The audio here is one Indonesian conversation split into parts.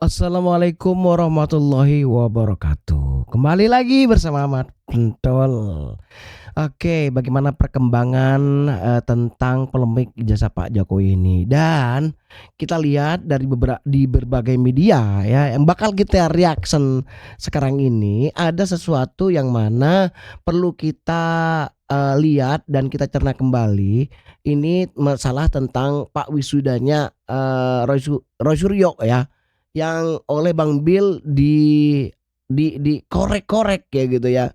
Assalamualaikum warahmatullahi wabarakatuh. Kembali lagi bersama Ahmad Pentol. Oke, bagaimana perkembangan tentang polemik ijazah Pak Jokowi ini? Dan kita lihat dari di berbagai media ya, yang bakal kita reaction sekarang ini ada sesuatu yang mana perlu kita lihat dan kita cerna kembali. Ini masalah tentang Pak wisudanya Roy Suryo ya, yang oleh Bang Bill dikorek-korek ya gitu ya.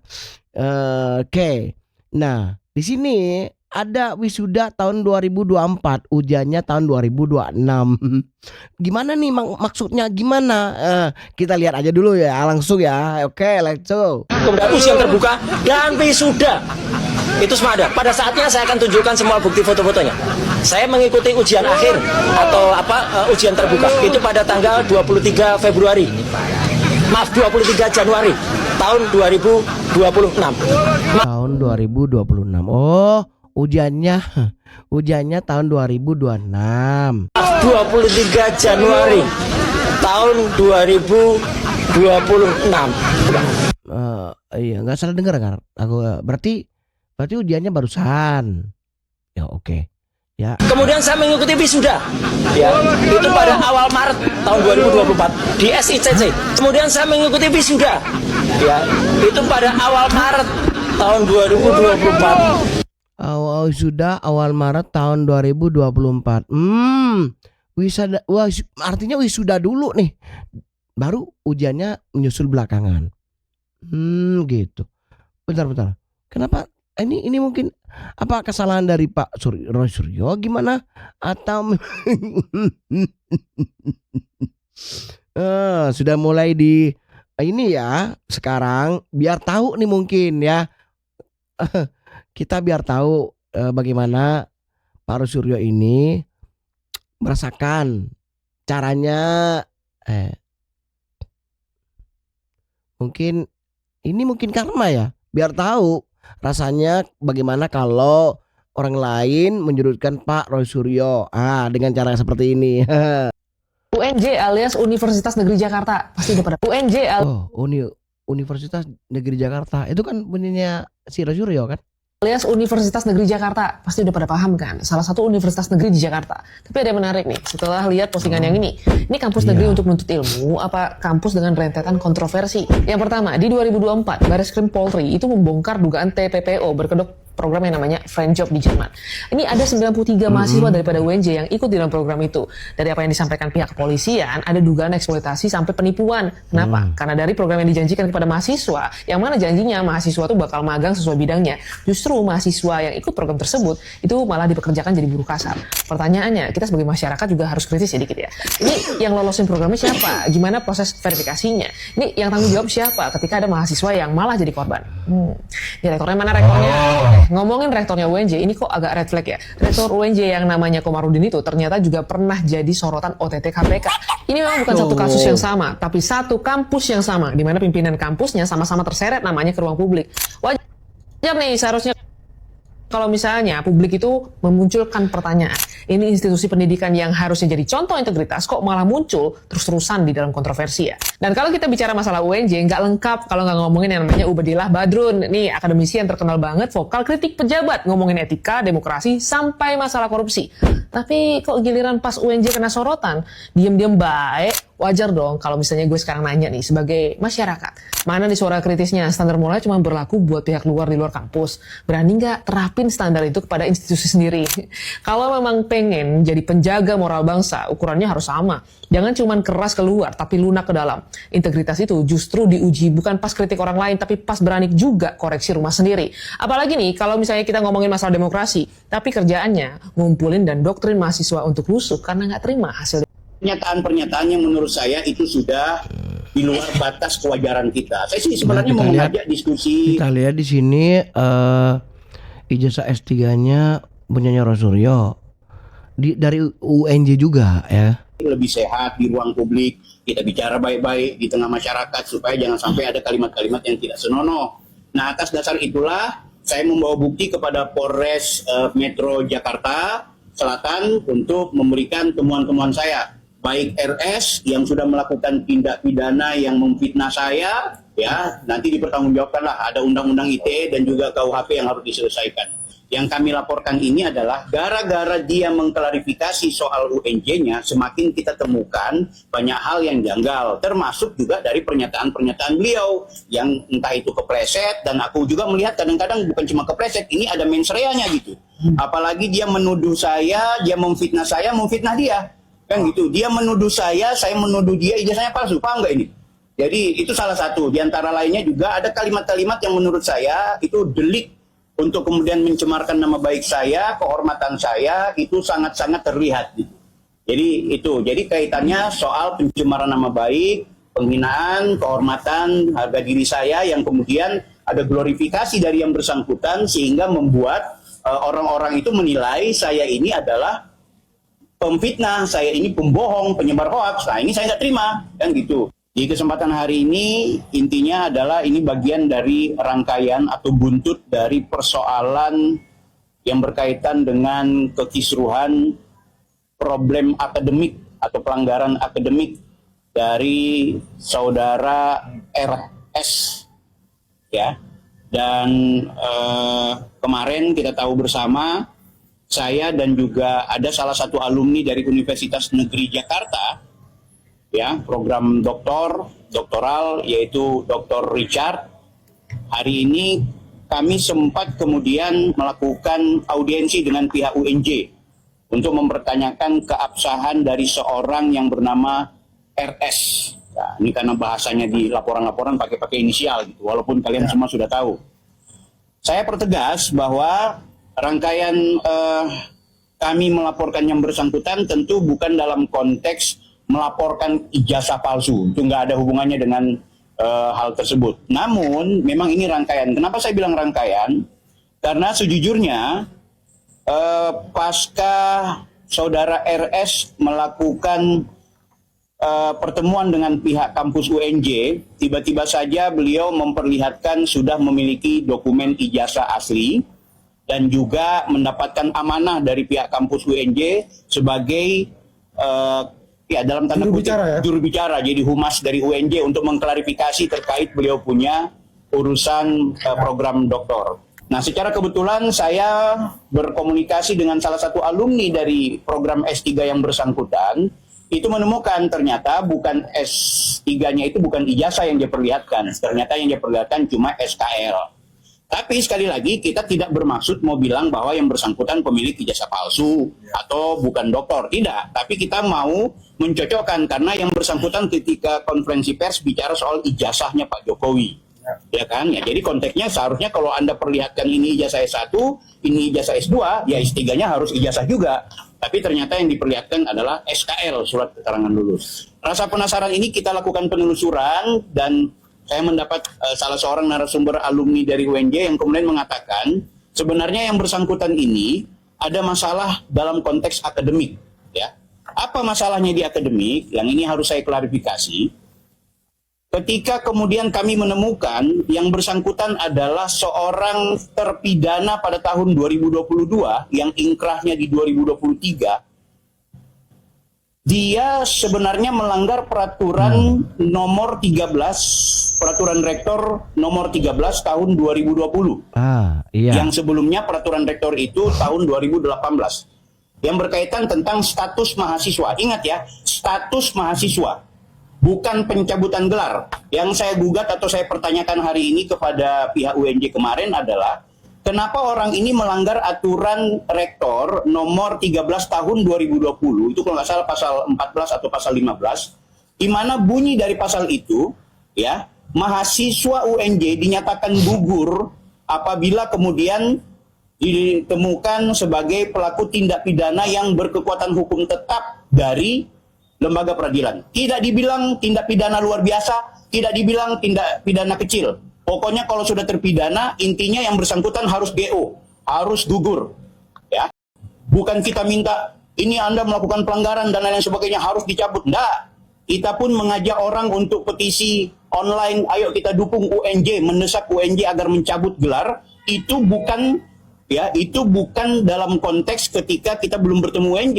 Oke. Nah, di sini ada wisuda tahun 2024, ujiannya tahun 2026. Gimana nih maksudnya gimana? Kita lihat aja dulu ya langsung ya. Oke, let's go. Kemudian ujian terbuka dan wisuda itu semua ada. Pada saatnya saya akan tunjukkan semua bukti foto-fotonya. Saya mengikuti ujian akhir atau ujian terbuka itu pada tanggal 23 Februari. Maaf, 23 Januari tahun 2026. Tahun 2026. Oh, ujiannya tahun 2026. 23 Januari tahun 2026. Iya, nggak salah dengar kan? Aku berarti ujiannya barusan. Ya oke. Ya. Kemudian saya mengikuti wisuda, ya, itu pada awal Maret tahun 2024 di SICC. Kemudian saya mengikuti wisuda, ya, itu pada awal Maret tahun 2024. Awal Maret tahun 2024. Wisuda, artinya wisuda dulu nih, baru ujiannya menyusul belakangan. Gitu. Bentar. Kenapa? Ini mungkin apa kesalahan dari Pak Roy Suryo gimana atau sudah mulai di ini ya sekarang biar tahu nih mungkin ya. Kita biar tahu bagaimana Pak Roy Suryo ini merasakan caranya mungkin karma ya, biar tahu rasanya bagaimana kalau orang lain menyudutkan Pak Roy Suryo dengan cara seperti ini. UNJ alias Universitas Negeri Jakarta pasti udah pada Universitas Negeri Jakarta itu kan punyanya si Roy Suryo kan? Alias Universitas Negeri Jakarta pasti udah pada paham kan, salah satu universitas negeri di Jakarta. Tapi ada yang menarik nih setelah lihat postingan yang ini kampus negeri untuk menuntut ilmu apa kampus dengan rentetan kontroversi. Yang pertama, di 2024 Bareskrim Polri itu membongkar dugaan TPPO berkedok program yang namanya Friend Job di Jerman. Ini ada 93 mahasiswa daripada UNJ yang ikut di dalam program itu. Dari apa yang disampaikan pihak kepolisian, ada dugaan eksploitasi sampai penipuan. Kenapa? Karena dari program yang dijanjikan kepada mahasiswa, yang mana janjinya mahasiswa itu bakal magang sesuai bidangnya. Justru mahasiswa yang ikut program tersebut itu malah dipekerjakan jadi buruh kasar. Pertanyaannya, kita sebagai masyarakat juga harus kritis sedikit ya. Ini yang lolosin programnya siapa? Gimana proses verifikasinya? Ini yang tanggung jawab siapa ketika ada mahasiswa yang malah jadi korban? Ya rektornya mana rektornya? Ngomongin rektornya UNJ, ini kok agak red flag ya. Rektor UNJ yang namanya Komarudin itu ternyata juga pernah jadi sorotan OTT KPK. Ini memang bukan satu kasus yang sama, tapi satu kampus yang sama, di mana pimpinan kampusnya sama-sama terseret namanya ke ruang publik. Wajar nih seharusnya kalau misalnya publik itu memunculkan pertanyaan, ini institusi pendidikan yang harusnya jadi contoh integritas kok malah muncul terus-terusan di dalam kontroversi ya. Dan kalau kita bicara masalah UNJ, nggak lengkap kalau nggak ngomongin yang namanya Ubedillah Badrun. Nih akademisi yang terkenal banget, vokal kritik pejabat, ngomongin etika, demokrasi, sampai masalah korupsi. Tapi kok giliran pas UNJ kena sorotan, diam-diam baik. Wajar dong kalau misalnya gue sekarang nanya nih sebagai masyarakat, mana nih suara kritisnya? Standar moral cuma berlaku buat pihak luar di luar kampus. Berani nggak terapin standar itu kepada institusi sendiri? Kalau memang pengen jadi penjaga moral bangsa, ukurannya harus sama. Jangan cuma keras keluar tapi lunak ke dalam. Integritas itu justru diuji bukan pas kritik orang lain tapi pas berani juga koreksi rumah sendiri. Apalagi nih kalau misalnya kita ngomongin masalah demokrasi, tapi kerjaannya ngumpulin dan doktrin mahasiswa untuk rusuh karena nggak terima hasil. Pernyataan-pernyataan yang menurut saya itu sudah di luar batas kewajaran kita. Saya sih sebenarnya mau mengajak diskusi. Kita lihat di sini ijazah S3-nya punyanya Roy Suryo. Dari UNJ juga ya. Lebih sehat di ruang publik, kita bicara baik-baik di tengah masyarakat supaya jangan sampai ada kalimat-kalimat yang tidak senonoh. Nah, atas dasar itulah saya membawa bukti kepada Polres Metro Jakarta Selatan untuk memberikan temuan-temuan saya baik RS yang sudah melakukan tindak pidana yang memfitnah saya, ya nanti dipertanggungjawabkanlah, ada undang-undang ITE dan juga KUHP yang harus diselesaikan. Yang kami laporkan ini adalah gara-gara dia mengklarifikasi soal UNJ-nya, semakin kita temukan banyak hal yang janggal, termasuk juga dari pernyataan-pernyataan beliau yang entah itu kepleset, dan aku juga melihat kadang-kadang bukan cuma kepleset, ini ada mens rea-nya gitu. Apalagi dia menuduh saya, dia memfitnah saya, memfitnah dia. Kan gitu, dia menuduh saya menuduh dia, ijazahnya palsu, paham nggak ini? Jadi itu salah satu, di antara lainnya juga ada kalimat-kalimat yang menurut saya itu delik untuk kemudian mencemarkan nama baik saya, kehormatan saya, itu sangat-sangat terlihat. Gitu. Jadi kaitannya soal pencemaran nama baik, penghinaan, kehormatan, harga diri saya yang kemudian ada glorifikasi dari yang bersangkutan sehingga membuat orang-orang itu menilai saya ini adalah pemfitnah, saya ini pembohong, penyebar hoaks. Nah ini saya nggak terima, kan gitu. Di kesempatan hari ini intinya adalah ini bagian dari rangkaian atau buntut dari persoalan yang berkaitan dengan kekisruhan problem akademik atau pelanggaran akademik dari saudara RS, ya. Dan kemarin kita tahu bersama, saya dan juga ada salah satu alumni dari Universitas Negeri Jakarta, ya, program doktoral yaitu Dr. Richard. Hari ini kami sempat kemudian melakukan audiensi dengan pihak UNJ untuk mempertanyakan keabsahan dari seorang yang bernama RS. Nah, ini karena bahasanya di laporan-laporan pakai inisial gitu, walaupun kalian semua sudah tahu. Saya pertegas bahwa rangkaian kami melaporkan yang bersangkutan tentu bukan dalam konteks melaporkan ijazah palsu, itu nggak ada hubungannya dengan hal tersebut. Namun memang ini rangkaian. Kenapa saya bilang rangkaian? Karena sejujurnya pasca saudara RS melakukan pertemuan dengan pihak kampus UNJ, tiba-tiba saja beliau memperlihatkan sudah memiliki dokumen ijazah asli dan juga mendapatkan amanah dari pihak kampus UNJ sebagai ya dalam tanda kutip juru bicara, jadi humas dari UNJ untuk mengklarifikasi terkait beliau punya urusan program doktor. Nah, secara kebetulan saya berkomunikasi dengan salah satu alumni dari program S3 yang bersangkutan, itu menemukan ternyata bukan S3-nya itu bukan ijazah yang dia perlihatkan, ternyata yang dia perlihatkan cuma SKL. Tapi sekali lagi kita tidak bermaksud mau bilang bahwa yang bersangkutan pemilik ijazah palsu atau bukan doktor, tidak. Tapi kita mau mencocokkan karena yang bersangkutan ketika konferensi pers bicara soal ijazahnya Pak Jokowi, ya kan? Ya, jadi konteksnya seharusnya kalau Anda perlihatkan ini ijazah S1, ini ijazah S2, ya S3-nya harus ijazah juga. Tapi ternyata yang diperlihatkan adalah SKL, surat keterangan lulus. Rasa penasaran ini kita lakukan penelusuran dan saya mendapat salah seorang narasumber alumni dari UNJ yang kemudian mengatakan sebenarnya yang bersangkutan ini ada masalah dalam konteks akademik, ya. Apa masalahnya di akademik? Yang ini harus saya klarifikasi. Ketika kemudian kami menemukan yang bersangkutan adalah seorang terpidana pada tahun 2022 yang inkrahnya di 2023, dia sebenarnya melanggar peraturan nomor 13, peraturan rektor nomor 13 tahun 2020. Iya. Yang sebelumnya peraturan rektor itu tahun 2018. Yang berkaitan tentang status mahasiswa. Ingat ya, status mahasiswa. Bukan pencabutan gelar. Yang saya gugat atau saya pertanyakan hari ini kepada pihak UNJ kemarin adalah kenapa orang ini melanggar aturan rektor nomor 13 tahun 2020, itu kalau nggak salah pasal 14 atau pasal 15, di mana bunyi dari pasal itu, ya, mahasiswa UNJ dinyatakan gugur apabila kemudian ditemukan sebagai pelaku tindak pidana yang berkekuatan hukum tetap dari lembaga peradilan. Tidak dibilang tindak pidana luar biasa, tidak dibilang tindak pidana kecil. Pokoknya kalau sudah terpidana, intinya yang bersangkutan harus GO, harus gugur, ya. Bukan kita minta ini Anda melakukan pelanggaran dan lain sebagainya harus dicabut. Enggak. Kita pun mengajak orang untuk petisi online, ayo kita dukung UNJ, mendesak UNJ agar mencabut gelar. Itu bukan, ya, itu bukan dalam konteks ketika kita belum bertemu UNJ.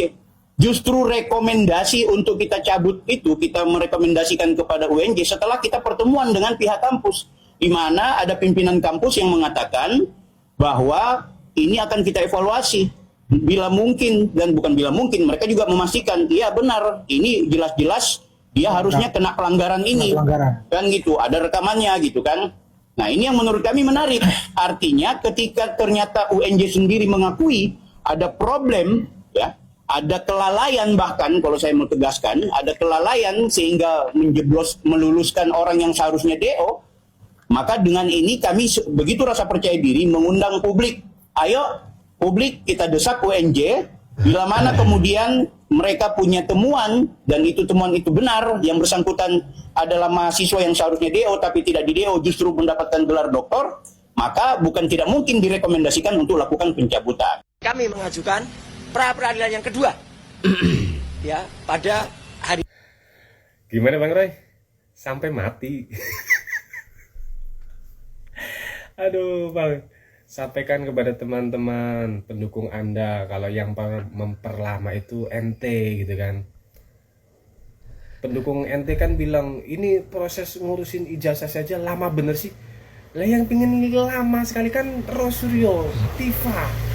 Justru rekomendasi untuk kita cabut itu kita merekomendasikan kepada UNJ setelah kita pertemuan dengan pihak kampus, di mana ada pimpinan kampus yang mengatakan bahwa ini akan kita evaluasi bila mungkin, dan bukan bila mungkin, mereka juga memastikan iya benar ini jelas-jelas dia harusnya kena pelanggaran ini, kan gitu, ada rekamannya gitu kan. Nah ini yang menurut kami menarik, artinya ketika ternyata UNJ sendiri mengakui ada problem, ya, ada kelalaian, bahkan kalau saya mau tegaskan, ada kelalaian sehingga meluluskan orang yang seharusnya DO, maka dengan ini kami begitu rasa percaya diri mengundang publik. Ayo publik kita desak UNJ, bila mana kemudian mereka punya temuan dan itu temuan itu benar, yang bersangkutan adalah mahasiswa yang seharusnya DO tapi tidak di DO justru mendapatkan gelar doktor, maka bukan tidak mungkin direkomendasikan untuk lakukan pencabutan. Kami mengajukan pra peradilan yang kedua ya pada hari. Gimana Bang Roy? Sampai mati. Aduh Bang, sampaikan kepada teman-teman pendukung Anda kalau yang memperlama itu ente gitu kan. Pendukung ente kan bilang ini proses ngurusin ijazah saja lama bener sih. Lah yang pingin lama sekali kan Rosuryo, Tifa.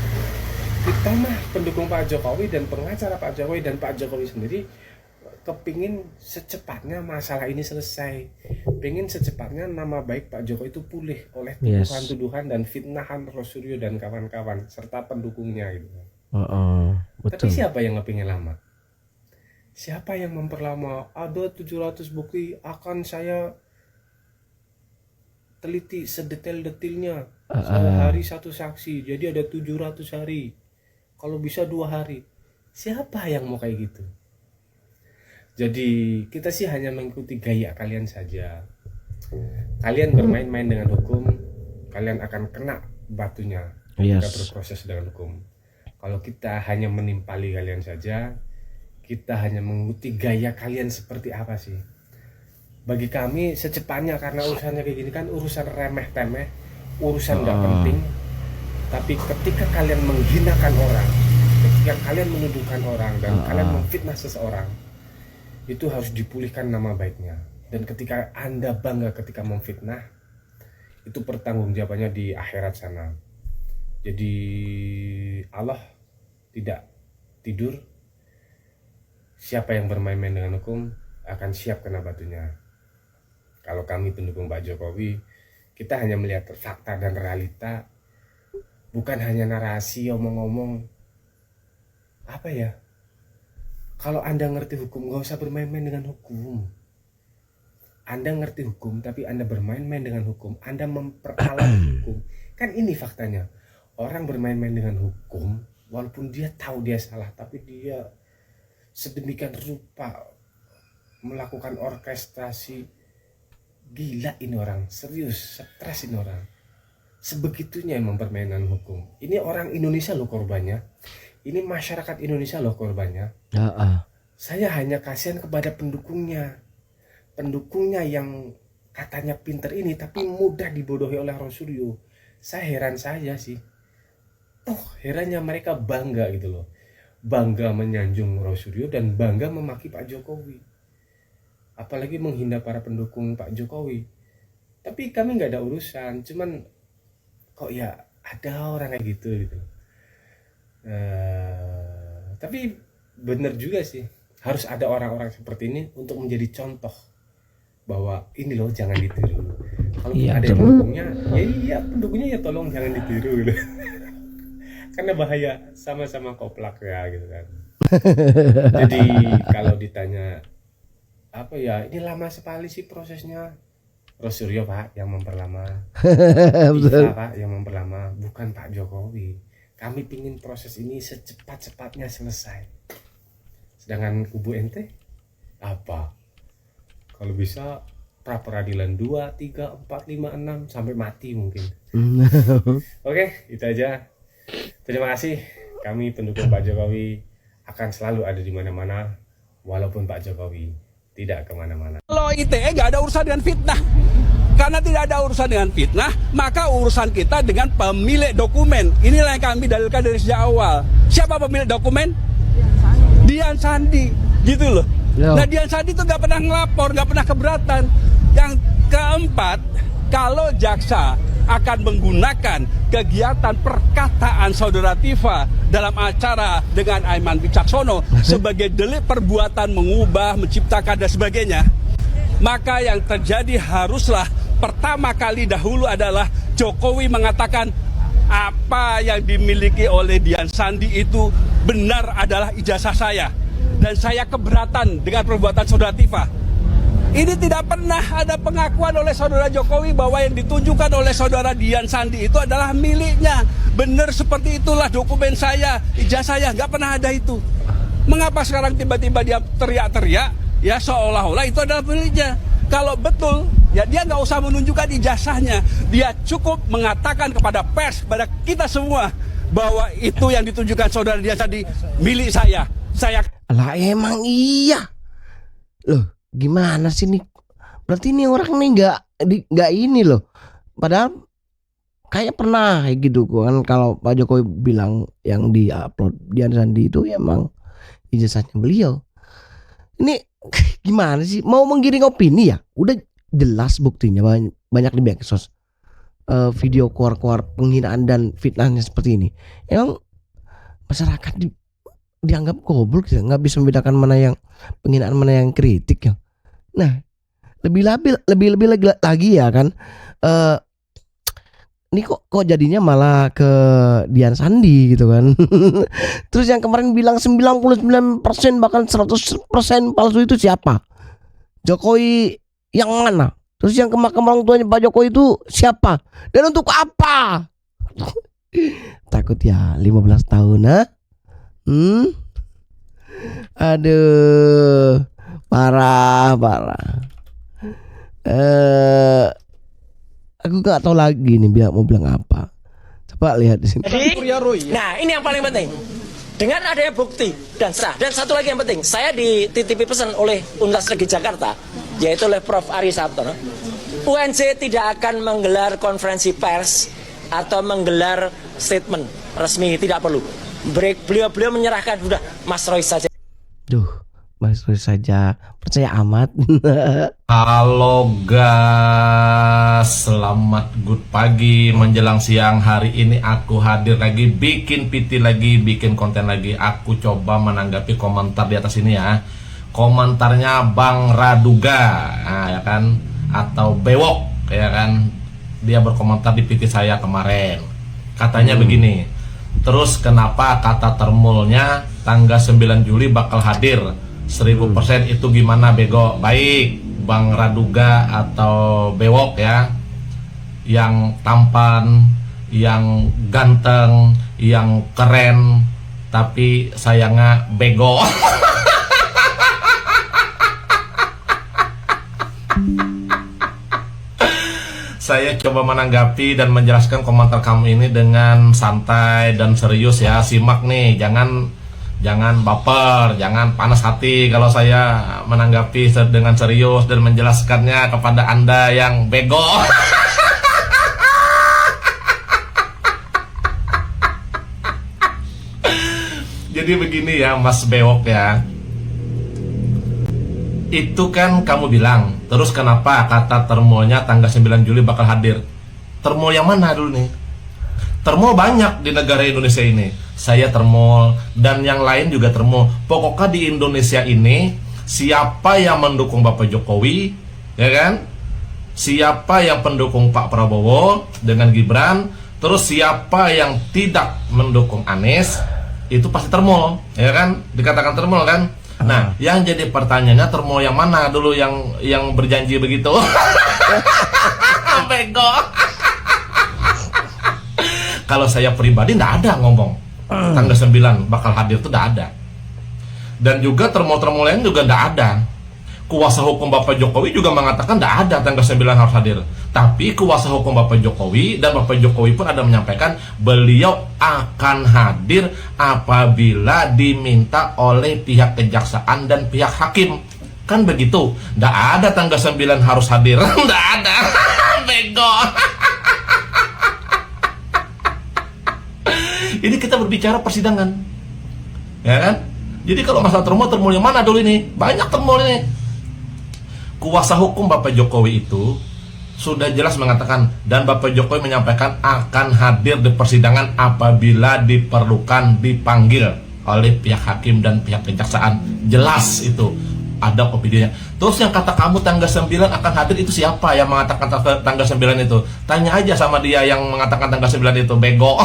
Kita mah pendukung Pak Jokowi dan pengacara Pak Jokowi dan Pak Jokowi sendiri kepingin secepatnya masalah ini selesai. Pengen secepatnya nama baik Pak Jokowi itu pulih oleh tuduhan-tuduhan dan fitnahan Rosuryo dan kawan-kawan serta pendukungnya gitu. Betul. Tapi siapa yang kepingin lama? Siapa yang memperlama? Ada 700 bukti akan saya teliti sedetail-detailnya. Sehari satu saksi, jadi ada 700 hari. Kalau bisa 2 hari. Siapa yang mau kayak gitu? Jadi kita sih hanya mengikuti gaya kalian saja. Kalian bermain-main dengan hukum, kalian akan kena batunya jika berproses dengan hukum. Kalau kita hanya menimpali kalian saja, kita hanya mengikuti gaya kalian seperti apa sih. Bagi kami secepatnya, karena urusannya kayak gini kan urusan remeh-temeh, urusan gak penting. Tapi ketika kalian menghinakan orang, ketika kalian menuduhkan orang dan kalian memfitnah seseorang, itu harus dipulihkan nama baiknya. Dan ketika Anda bangga ketika memfitnah, itu pertanggungjawabannya di akhirat sana. Jadi Allah tidak tidur. Siapa yang bermain-main dengan hukum akan siap kena batunya. Kalau kami pendukung Pak Jokowi, kita hanya melihat fakta dan realita, bukan hanya narasi omong-omong. Apa ya? Kalau Anda ngerti hukum, gak usah bermain-main dengan hukum. Anda ngerti hukum, tapi Anda bermain-main dengan hukum. Anda memperalat hukum. Kan ini faktanya. Orang bermain-main dengan hukum, walaupun dia tahu dia salah, tapi dia sedemikian rupa melakukan orkestrasi. Gila ini orang, serius, stres ini orang. Sebegitunya yang mempermainkan hukum. Ini orang Indonesia loh korbannya. Ini masyarakat Indonesia loh korbannya. Saya hanya kasihan kepada pendukungnya. Pendukungnya yang katanya pinter ini tapi mudah dibodohi oleh Rosuryo. Saya heran saja sih. Herannya mereka bangga gitu loh. Bangga menyanjung Rosuryo dan bangga memaki Pak Jokowi. Apalagi menghina para pendukung Pak Jokowi. Tapi kami nggak ada urusan. Cuman kok ya ada orang kayak gitu. Tapi bener juga sih. Harus ada orang-orang seperti ini untuk menjadi contoh. Bahwa ini loh jangan ditiru. Kalau ada yang pendukungnya, ya pendukungnya ya tolong jangan ditiru gitu. Karena bahaya, sama-sama koplak ya gitu kan. Jadi kalau ditanya apa ya, ini lama sekali sih prosesnya. Rosuryo Pak yang memperlama, Tifa Pak yang memperlama, bukan Pak Jokowi. Kami pingin proses ini secepat-cepatnya selesai. Sedangkan kubu ente apa? Kalau bisa pra peradilan 2, 3, 4, 5, 6 sampai mati mungkin. Oke, itu aja. Terima kasih. Kami pendukung Pak Jokowi akan selalu ada di mana-mana walaupun Pak Jokowi tidak kemana-mana. Kalau ITE nggak ada urusan dengan fitnah. Karena tidak ada urusan dengan fitnah, maka urusan kita dengan pemilik dokumen. Inilah yang kami dalilkan dari sejak awal. Siapa pemilik dokumen? Dian Sandi, gitu loh. Ya. Nah, Dian Sandi itu nggak pernah ngelapor, nggak pernah keberatan. Yang keempat, kalau jaksa akan menggunakan kegiatan perkataan saudara Tifa dalam acara dengan Aiman Wicaksono sebagai delik perbuatan mengubah, menciptakan dan sebagainya, maka yang terjadi haruslah pertama kali dahulu adalah Jokowi mengatakan apa yang dimiliki oleh Dian Sandi itu benar adalah ijazah saya. Dan saya keberatan dengan perbuatan saudara Tifa. Ini tidak pernah ada pengakuan oleh saudara Jokowi bahwa yang ditunjukkan oleh saudara Dian Sandi itu adalah miliknya. Benar seperti itulah dokumen saya, ijazah saya, nggak pernah ada itu. Mengapa sekarang tiba-tiba dia teriak-teriak, ya seolah-olah itu adalah miliknya. Kalau betul, ya dia nggak usah menunjukkan ijazahnya. Dia cukup mengatakan kepada pers, kepada kita semua, bahwa itu yang ditunjukkan saudara Dian Sandi milik saya. Saya Lah emang iya. Loh, gimana sih nih? Berarti ini orang nih nggak ini loh. Padahal kayak pernah kayak gitu kan, kalau Pak Jokowi bilang yang di-upload Dian Sandi itu ya emang ijazahnya beliau. Ini gimana sih? Mau menggiring opini ya? Udah jelas buktinya banyak di medsos. Video keluar penghinaan dan fitnahnya seperti ini. Emang masyarakat dianggap goblok ya, nggak bisa membedakan mana yang penghinaan mana yang kritik ya. Nah, lebih lagi ya kan. Ini kok jadinya malah ke Dian Sandi gitu kan. Terus yang kemarin bilang 99% bahkan 100% palsu itu siapa? Jokowi yang mana? Terus yang ke orang tuanya Pak Jokowi itu siapa? Dan untuk apa? Takut ya 15 tahun ha? Aduh, parah. Aku nggak tahu lagi nih mau bilang apa. Coba lihat di sini. Nah, ini yang paling penting. Dengan adanya bukti dan sah. Dan satu lagi yang penting, saya dititipi pesan oleh Universitas Negeri Jakarta, yaitu oleh Prof. Ari Sabtono. UNJ tidak akan menggelar konferensi pers atau menggelar statement resmi, tidak perlu. Beliau menyerahkan sudah Mas Roy saja. Duh, Mas Roy saja, percaya amat. Halo guys, selamat good pagi menjelang siang. Hari ini aku hadir lagi, bikin PT lagi, bikin konten lagi. Aku coba menanggapi komentar di atas ini ya. Komentarnya Bang Raduga, nah, ya kan, atau Bewok, ya kan. Dia berkomentar di PT saya kemarin. Katanya begini. Terus kenapa kata termulnya tanggal 9 Juli bakal hadir 1000% itu gimana bego? Baik Bang Raduga atau Bewok ya, yang tampan, yang ganteng, yang keren, tapi sayangnya bego. Saya coba menanggapi dan menjelaskan komentar kamu ini dengan santai dan serius ya. Simak nih, jangan baper, jangan panas hati kalau saya menanggapi dengan serius dan menjelaskannya kepada Anda yang bego. Jadi begini ya Mas Bewok ya. Itu kan kamu bilang, terus kenapa kata termolnya tanggal 9 Juli bakal hadir? Termol yang mana dulu nih? Termol banyak di negara Indonesia ini. Saya termol dan yang lain juga termol. Pokoknya di Indonesia ini siapa yang mendukung Bapak Jokowi, ya kan? Siapa yang pendukung Pak Prabowo dengan Gibran, terus siapa yang tidak mendukung Anies, itu pasti termol, ya kan? Dikatakan termol kan? Nah, yang jadi pertanyaannya termol yang mana dulu yang berjanji begitu? Bego. Kalau saya pribadi nggak ada ngomong tanggal 9 bakal hadir, itu nggak ada. Dan juga termol-termol lain juga nggak ada. Kuasa hukum Bapak Jokowi juga mengatakan nggak ada tanggal 9 harus hadir. Tapi kuasa hukum Bapak Jokowi dan Bapak Jokowi pun ada menyampaikan beliau akan hadir apabila diminta oleh pihak kejaksaan dan pihak hakim. Kan begitu. Nggak ada tanggal 9 harus hadir. Nggak ada. Bego. Ini kita berbicara persidangan, ya kan? Jadi kalau masalah termol yang mana dulu ini? Banyak termol ini. Kuasa hukum Bapak Jokowi itu sudah jelas mengatakan, dan Bapak Jokowi menyampaikan akan hadir di persidangan apabila diperlukan dipanggil oleh pihak hakim dan pihak kejaksaan. Jelas itu ada opininya. Terus yang kata kamu tanggal 9 akan hadir itu siapa yang mengatakan tanggal 9 itu? Tanya aja sama dia yang mengatakan tanggal 9 itu, bego.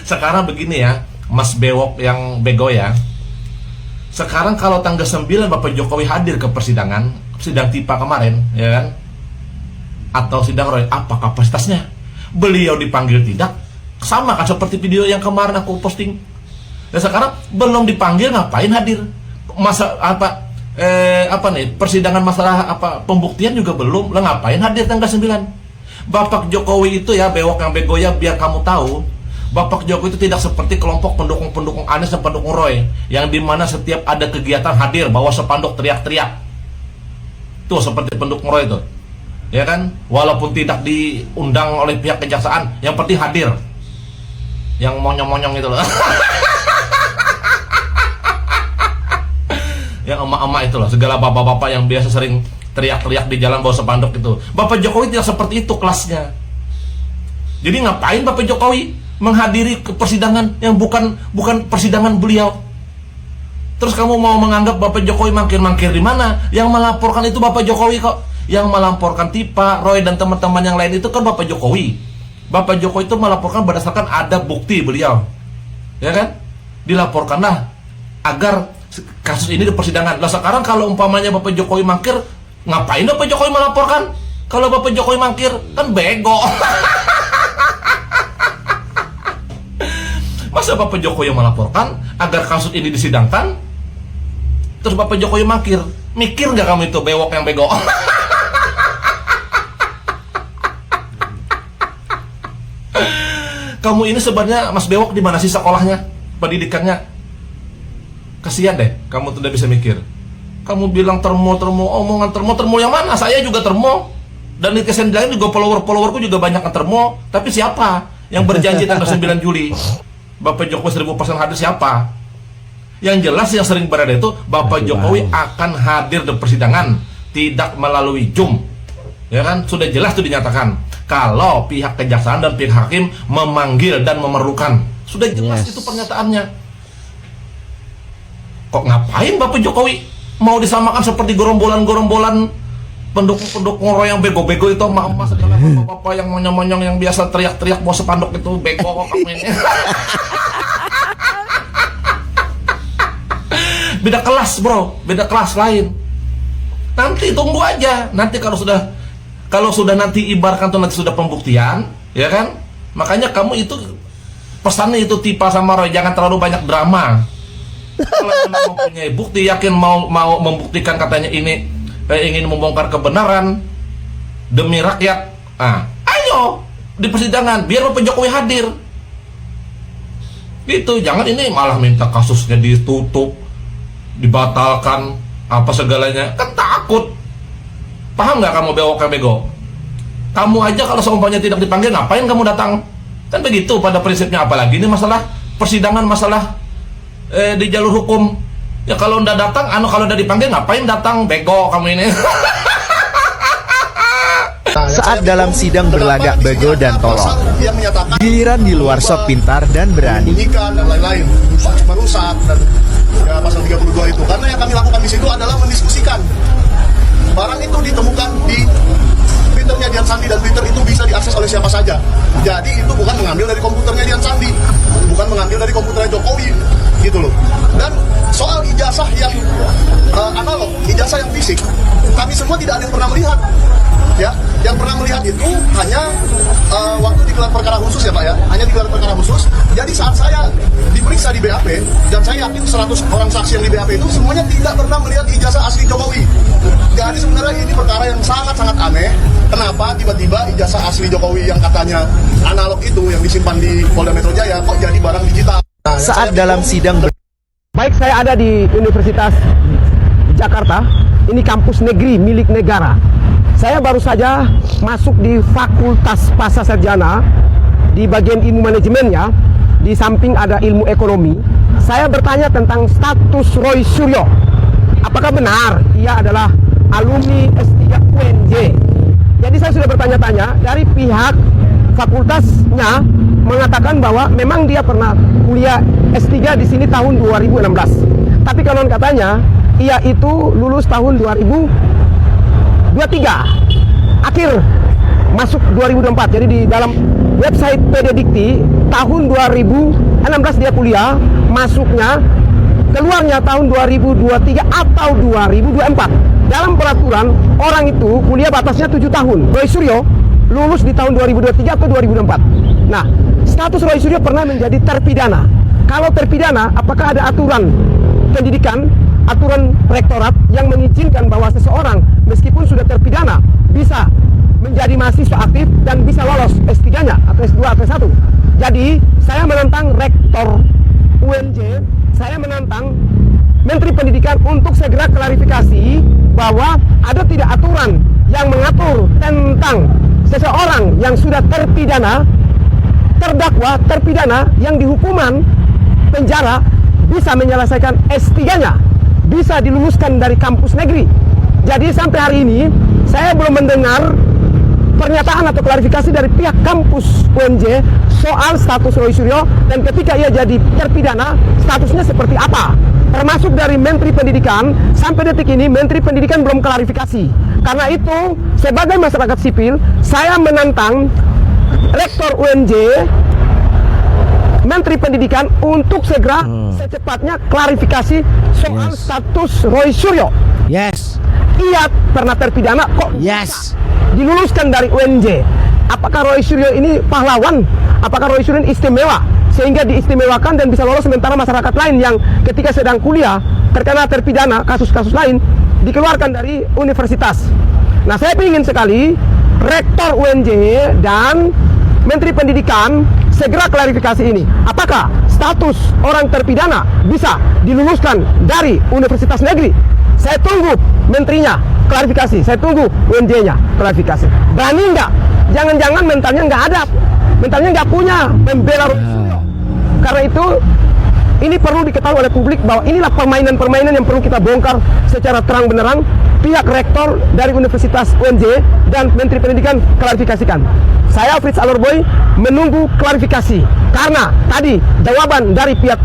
Sekarang begini ya, Mas Bewok yang bego ya. Sekarang kalau tanggal 9 Bapak Jokowi hadir ke persidangan, sidang TIPA kemarin, ya kan? Atau sidang Roy, apa kapasitasnya? Beliau dipanggil tidak? Sama kan seperti video yang kemarin aku posting. Dan sekarang belum dipanggil, ngapain hadir? Masa apa persidangan masalah apa pembuktian juga belum, lah ngapain hadir tanggal 9? Bapak Jokowi itu ya, bewok yang bego ya, biar kamu tahu, Bapak Jokowi itu tidak seperti kelompok pendukung Anies dan pendukung Roy, yang dimana setiap ada kegiatan hadir bawa spanduk teriak-teriak. Tuh seperti pendukung Roy itu, ya kan? Walaupun tidak diundang oleh pihak kejaksaan, yang penting hadir. Yang monyong-monyong itu loh. Yang emak-emak itu loh, segala bapak-bapak yang biasa sering teriak-teriak di jalan bawa spanduk itu. Bapak Jokowi tidak seperti itu kelasnya. Jadi ngapain Bapak Jokowi menghadiri ke persidangan yang bukan persidangan beliau? Terus kamu mau menganggap Bapak Jokowi mangkir-mangkir di mana? Yang melaporkan itu Bapak Jokowi kok. Yang melaporkan TIPA, Roy dan teman-teman yang lain itu kan Bapak Jokowi. Bapak Jokowi itu melaporkan berdasarkan ada bukti beliau, ya kan? Dilaporkanlah agar kasus ini di persidangan. Lah sekarang kalau umpamanya Bapak Jokowi mangkir, ngapain Bapak Jokowi melaporkan? Kalau Bapak Jokowi mangkir, kan bego. Masa Bapak Jokowi yang melaporkan agar kasus ini disidangkan, terus Bapak Jokowi mangkir? Mikir nggak kamu itu, bewok yang bego? Kamu ini sebenarnya Mas Bewok di mana sih sekolahnya, pendidikannya? Kasihan deh, kamu tidak bisa mikir. Kamu bilang termo, omongan termo yang mana? Saya juga termo. Dan netizen lain juga, followerku juga banyak yang termo. Tapi siapa yang berjanji tanggal 9 Juli Bapak Jokowi 1000% hadir, siapa? Yang jelas yang sering berada itu Bapak Jokowi akan hadir di persidangan, tidak melalui Zoom. Ya kan, sudah jelas itu dinyatakan. Kalau pihak kejaksaan dan pihak hakim memanggil dan memerlukan, sudah jelas itu pernyataannya. Kok ngapain Bapak Jokowi mau disamakan seperti gerombolan pendukung Roy yang bego-bego itu, emak-emak segala bapak-bapak yang monyong-monyong yang biasa teriak-teriak bawa spanduk itu, bego kok kamu ini. Beda kelas bro, beda kelas lain. Nanti tunggu aja, nanti kalau sudah nanti ibaratkan tuh nanti sudah pembuktian, ya kan? Makanya kamu itu pesannya itu TIPA sama Roy, jangan terlalu banyak drama. Kalau memang mempunyai bukti, yakin mau membuktikan katanya ini ingin membongkar kebenaran demi rakyat, ayo di persidangan biar Bapak Jokowi hadir. Gitu, jangan ini malah minta kasusnya ditutup, dibatalkan, apa segalanya, kan takut. Paham nggak kamu bego? Kamu aja kalau seumpamanya tidak dipanggil, ngapain kamu datang? Kan begitu pada prinsipnya, apalagi ini masalah persidangan, masalah di jalur hukum. Ya kalau udah datang, kalau udah dipanggil, ngapain datang? Bego kamu ini. Saat dalam sidang berlagak bego dan tolol, giliran di luar sok pintar dan berani. Dan lain-lain, merusak dan ya, pasal 32 itu. Karena yang kami lakukan di situ adalah mendiskusikan. Barang itu ditemukan di Twitternya Dian Sandi, dan Twitter itu bisa diakses oleh siapa saja. Jadi itu bukan mengambil dari komputernya Dian Sandi, bukan mengambil dari komputernya Jokowi, gitu loh. Dan soal ijazah yang analog, ijazah yang fisik, kami semua tidak ada yang pernah melihat. Ya, yang pernah melihat itu hanya waktu digelar perkara khusus ya Pak ya, hanya digelar perkara khusus. Jadi saat saya diperiksa di BAP, dan saya yakin 100 orang saksi yang di BAP itu semuanya tidak pernah melihat ijazah asli Jokowi. Jadi sebenarnya ini perkara yang sangat-sangat aneh. Kenapa tiba-tiba ijazah asli Jokowi yang katanya analog itu yang disimpan di Polda Metro Jaya kok jadi barang digital? Saat dalam sidang baik, saya ada di Universitas Jakarta, ini kampus negeri milik negara. Saya baru saja masuk di Fakultas Pasca Sarjana di bagian ilmu manajemennya. di samping ada ilmu ekonomi, saya bertanya tentang status Roy Suryo. Apakah benar ia adalah alumni S3 UNJ? Jadi saya sudah bertanya-tanya, dari pihak fakultasnya mengatakan bahwa memang dia pernah kuliah S3 di sini tahun 2016. Tapi konon katanya ia itu lulus tahun 2023, akhir masuk 2024. Jadi di dalam website PD Dikti tahun 2016 dia kuliah, masuknya keluarnya tahun 2023 atau 2024. Dalam peraturan orang itu kuliah batasnya 7 tahun. Roy Suryo lulus di tahun 2023 atau 2024. Nah, status Roy Suryo pernah menjadi terpidana. Kalau terpidana, apakah ada aturan pendidikan, aturan rektorat yang mengizinkan bahwa seseorang meskipun sudah terpidana bisa menjadi mahasiswa aktif dan bisa lolos S3-nya atau S2 atau S1? Jadi, saya menantang rektor UNJ, saya menantang Menteri Pendidikan untuk segera klarifikasi bahwa ada tidak aturan yang mengatur tentang seseorang yang sudah terpidana, terdakwa, terpidana yang dihukuman penjara bisa menyelesaikan S3-nya, bisa diluluskan dari kampus negeri. Jadi sampai hari ini saya belum mendengar pernyataan atau klarifikasi dari pihak kampus UNJ soal status Roy Suryo, dan ketika ia jadi terpidana statusnya seperti apa. Termasuk dari Menteri Pendidikan, sampai detik ini Menteri Pendidikan belum klarifikasi. Karena itu sebagai masyarakat sipil saya menantang Rektor UNJ, Menteri Pendidikan untuk segera secepatnya klarifikasi soal status Roy Suryo. Yes. Ia pernah terpidana kok Yes. diluluskan dari UNJ. Apakah Roy Suryo ini pahlawan? Apakah Roy Suryo ini istimewa sehingga diistimewakan dan bisa lolos, sementara masyarakat lain yang ketika sedang kuliah terkena terpidana kasus-kasus lain dikeluarkan dari universitas? Nah, saya ingin sekali Rektor UNJ dan Menteri Pendidikan segera klarifikasi ini. Apakah status orang terpidana bisa diluluskan dari universitas negeri? Saya tunggu menterinya klarifikasi, saya tunggu UNJ-nya klarifikasi. Berani nggak? Jangan-jangan mentalnya nggak ada, mentalnya nggak punya membela Roy Suryo. Karena itu ini perlu diketahui oleh publik bahwa inilah permainan-permainan yang perlu kita bongkar secara terang benderang. Pihak rektor dari Universitas UNJ dan Menteri Pendidikan klarifikasikan. Saya Fritz Alorboy menunggu klarifikasi karena tadi jawaban dari pihak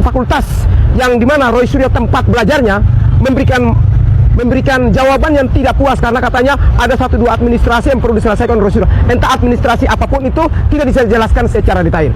fakultas yang dimana Roy Suryo tempat belajarnya memberikan jawaban yang tidak puas, karena katanya ada 1-2 administrasi yang perlu diselesaikan Roy Suryo. Entah administrasi apapun itu tidak bisa dijelaskan secara detail.